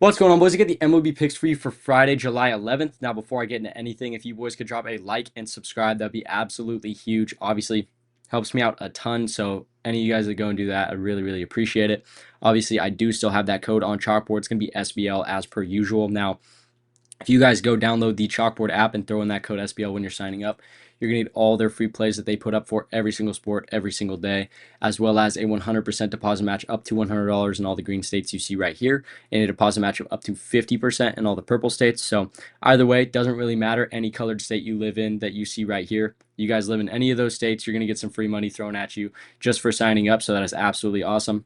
What's going on, boys? I get the Mlb picks for you for Friday, July 11th. Now, before I get into anything, if you boys could drop a like and subscribe, that'd be absolutely huge. Obviously, helps me out a ton. So, any of you guys that go and do that, I really, really appreciate it. Obviously, I do still have that code on Chalkboard. It's going to be SBL as per usual. Now, if you guys go download the Chalkboard app and throw in that code SBL when you're signing up, you're going to get all their free plays that they put up for every single sport, every single day, as well as a 100% deposit match up to $100 in all the green states you see right here, and a deposit match of up to 50% in all the purple states. So either way, it doesn't really matter any colored state you live in that you see right here. You guys live in any of those states, you're going to get some free money thrown at you just for signing up. So that is absolutely awesome.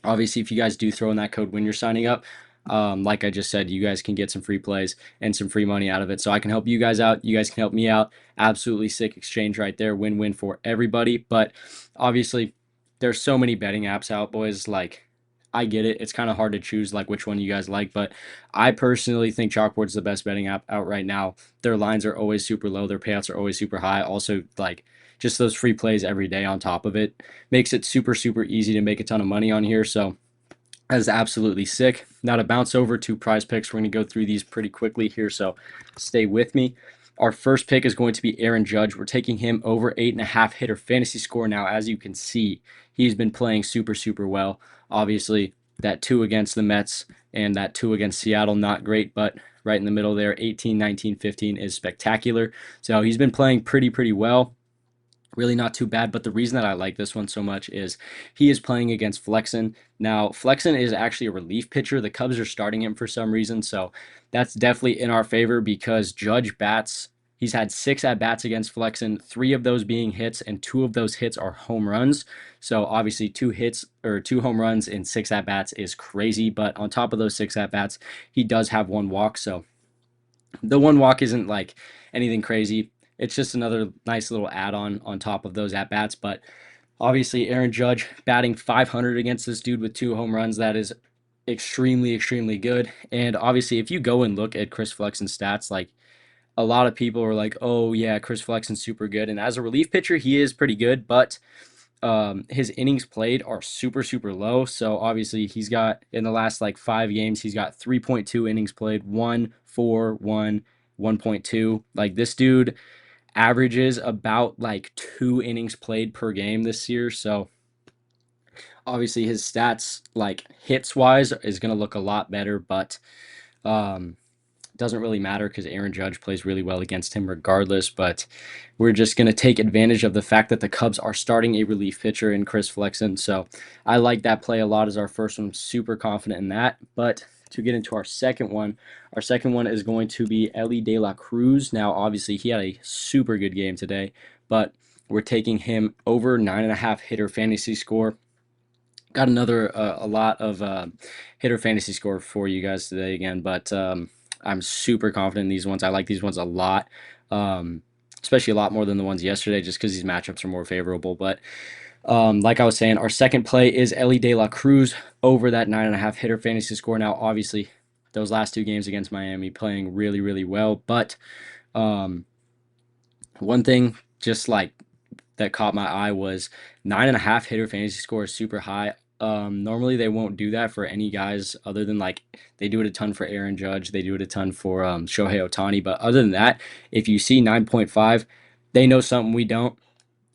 Obviously, if you guys do throw in that code when you're signing up, like I just said, you guys can get some free plays and some free money out of it. So I can help you guys out. You guys can help me out. Absolutely sick exchange right there. Win-win for everybody. But obviously, there's so many betting apps out, boys. Like, I get it. It's kind of hard to choose like which one you guys like, but I personally think Chalkboard's the best betting app out right now. Their lines are always super low. Their payouts are always super high. Also, like just those free plays every day on top of it makes it super, super easy to make a ton of money on here. So that is absolutely sick. Now to bounce over to prize picks, we're going to go through these pretty quickly here, so stay with me. Our first pick is going to be Aaron Judge. We're taking him over 8.5 hitter fantasy score. Now, as you can see, he's been playing super, super well. Obviously, that 2 against the Mets and that 2 against Seattle, not great, but right in the middle there, 18, 19, 15 is spectacular. So he's been playing pretty well. Really not too bad, but the reason that I like this one so much is he is playing against Flexen. Now, Flexen is actually a relief pitcher. The Cubs are starting him for some reason, so that's definitely in our favor because Judge bats. He's had 6 at-bats against Flexen, 3 of those being hits, and 2 of those hits are home runs. So obviously 2 hits or 2 home runs in 6 at-bats is crazy, but on top of those 6 at-bats, he does have 1 walk, so the 1 walk isn't like anything crazy. It's just another nice little add-on on top of those at-bats. But obviously, Aaron Judge batting 500 against this dude with 2 home runs, that is extremely, extremely good. And obviously, if you go and look at Chris Flexen's stats, like a lot of people are like, oh, yeah, Chris Flexen's super good. And as a relief pitcher, he is pretty good, but his innings played are super, super low. So obviously, he's got in the last like 5 games, he's got 3.2 innings played, 1, 4, 1, 1.2. Like this dude averages about like 2 innings played per game this year. So obviously his stats like hits wise is going to look a lot better, but um, doesn't really matter because Aaron Judge plays really well against him regardless. But we're just going to take advantage of the fact that the Cubs are starting a relief pitcher in Chris Flexen. So I like that play a lot as our first one. Super confident in that. But to get into our second one is going to be Elly De La Cruz. Now, obviously, he had a super good game today, but we're taking him over 9.5 hitter fantasy score. Got another a lot of hitter fantasy score for you guys today again, but I'm super confident in these ones. I like these ones a lot, especially a lot more than the ones yesterday, just because these matchups are more favorable. But like I was saying, our second play is Elly De La Cruz over that 9.5 hitter fantasy score. Now, obviously, those last 2 games against Miami playing really, really well. But one thing just like that caught my eye was 9.5 hitter fantasy score is super high. Normally they won't do that for any guys other than like they do it a ton for Aaron Judge, they do it a ton for Shohei Ohtani. But other than that, if you see 9.5, they know something we don't.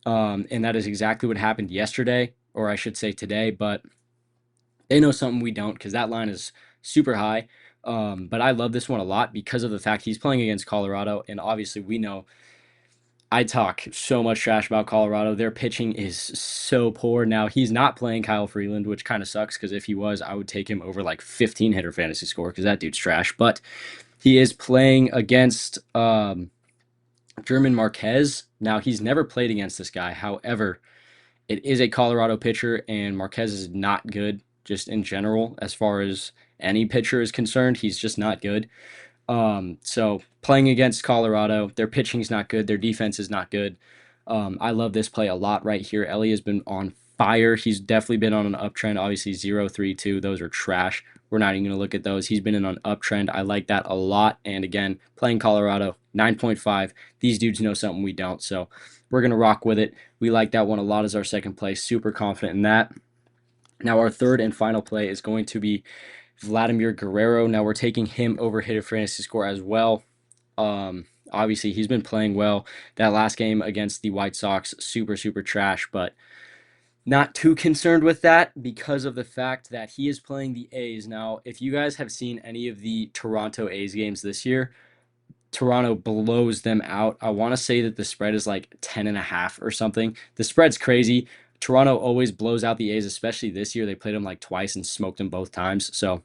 And that is exactly what happened yesterday, or I should say today, but they know something we don't because that line is super high. But I love this one a lot because of the fact he's playing against Colorado, and obviously we know I talk so much trash about Colorado. Their pitching is so poor. Now, he's not playing Kyle Freeland, which kind of sucks because if he was, I would take him over like 15 hitter fantasy score because that dude's trash. But he is playing against German Marquez. Now, he's never played against this guy. However, it is a Colorado pitcher, and Marquez is not good just in general as far as any pitcher is concerned. He's just not good. So playing against Colorado, their pitching is not good. Their defense is not good. I love this play a lot right here. Elly has been on fire. He's definitely been on an uptrend. Obviously, 0, 3, 2. Those are trash. We're not even going to look at those. He's been in an uptrend. I like that a lot. And again, playing Colorado, 9.5. These dudes know something we don't. So we're going to rock with it. We like that one a lot as our second play. Super confident in that. Now, our third and final play is going to be Vladimir Guerrero. Now we're taking him over hitter fantasy score as well. Obviously, he's been playing well. That last game against the White Sox, super, super trash, but not too concerned with that because of the fact that he is playing the A's. Now, if you guys have seen any of the Toronto A's games this year, Toronto blows them out. I want to say that the spread is like 10.5 or something. The spread's crazy. Toronto always blows out the A's, especially this year. They played them like twice and smoked them both times. So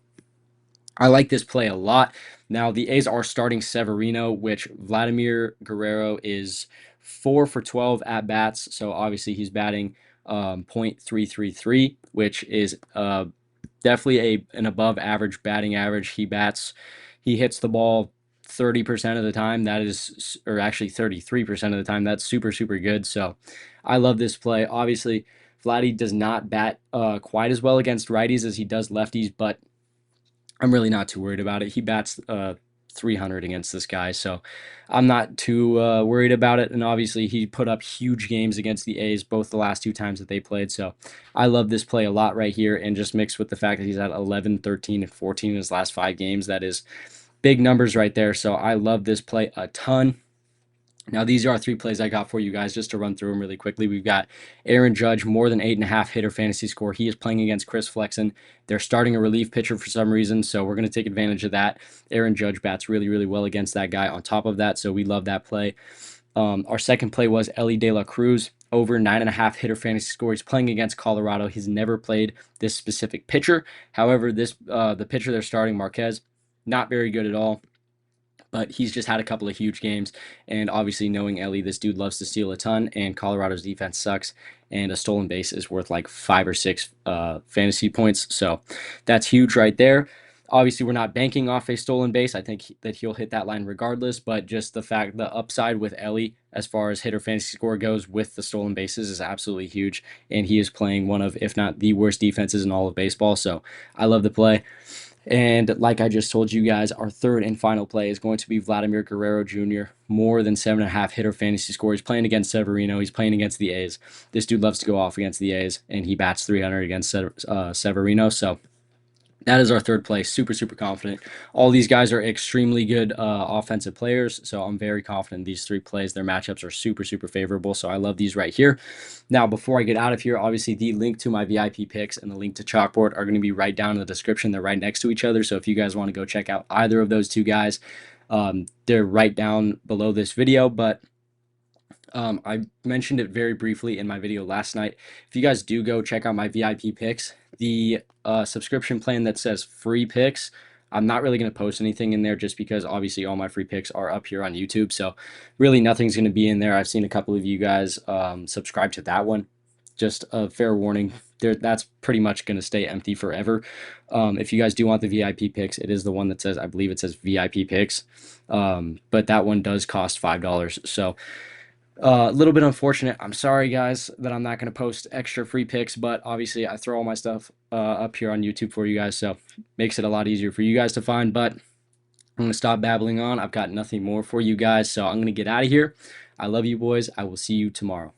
I like this play a lot. Now, the A's are starting Severino, which Vladimir Guerrero is 4 for 12 at bats. So obviously he's batting .333, which is definitely an above average batting average. He hits the ball 30% of the time. That is, or actually 33% of the time. That's super, super good. So I love this play. Obviously, Vladdy does not bat quite as well against righties as he does lefties, but I'm really not too worried about it. He bats 300 against this guy, so I'm not too worried about it. And obviously, he put up huge games against the A's both the last 2 times that they played. So I love this play a lot right here. And just mixed with the fact that he's at 11, 13, and 14 in his last 5 games, that is big numbers right there. So I love this play a ton. Now, these are our 3 plays I got for you guys, just to run through them really quickly. We've got Aaron Judge, more than 8.5 hitter fantasy score. He is playing against Chris Flexen. They're starting a relief pitcher for some reason, so we're going to take advantage of that. Aaron Judge bats really, really well against that guy on top of that, so we love that play. Our second play was Elly De La Cruz, over 9.5 hitter fantasy score. He's playing against Colorado. He's never played this specific pitcher. However, the pitcher they're starting, Marquez, not very good at all. But he's just had a couple of huge games, and obviously knowing Elly, this dude loves to steal a ton, and Colorado's defense sucks, and a stolen base is worth like 5 or 6 fantasy points, so that's huge right there. Obviously, we're not banking off a stolen base. I think that he'll hit that line regardless, but just the upside with Elly as far as hitter fantasy score goes with the stolen bases is absolutely huge, and he is playing one of, if not the worst defenses in all of baseball, so I love the play. And like I just told you guys, our third and final play is going to be Vladimir Guerrero Jr., more than 7.5 hitter fantasy score. He's playing against Severino. He's playing against the A's. This dude loves to go off against the A's, and he bats 300 against Severino. So that is our third play. Super, super confident. All these guys are extremely good offensive players, so I'm very confident in these 3 plays. Their matchups are super, super favorable, so I love these right here. Now, before I get out of here, obviously the link to my VIP picks and the link to Chalkboard are going to be right down in the description. They're right next to each other, so if you guys want to go check out either of those 2 guys, they're right down below this video, but I mentioned it very briefly in my video last night. If you guys do go check out my VIP picks, the subscription plan that says free picks, I'm not really going to post anything in there just because obviously all my free picks are up here on YouTube. So really nothing's going to be in there. I've seen a couple of you guys subscribe to that one. Just a fair warning, that's pretty much going to stay empty forever. If you guys do want the VIP picks, it is the one that says, I believe it says VIP picks, but that one does cost $5. So a little bit unfortunate. I'm sorry, guys, that I'm not going to post extra free picks, but obviously I throw all my stuff up here on YouTube for you guys, so makes it a lot easier for you guys to find. But I'm going to stop babbling on. I've got nothing more for you guys, so I'm going to get out of here. I love you, boys. I will see you tomorrow.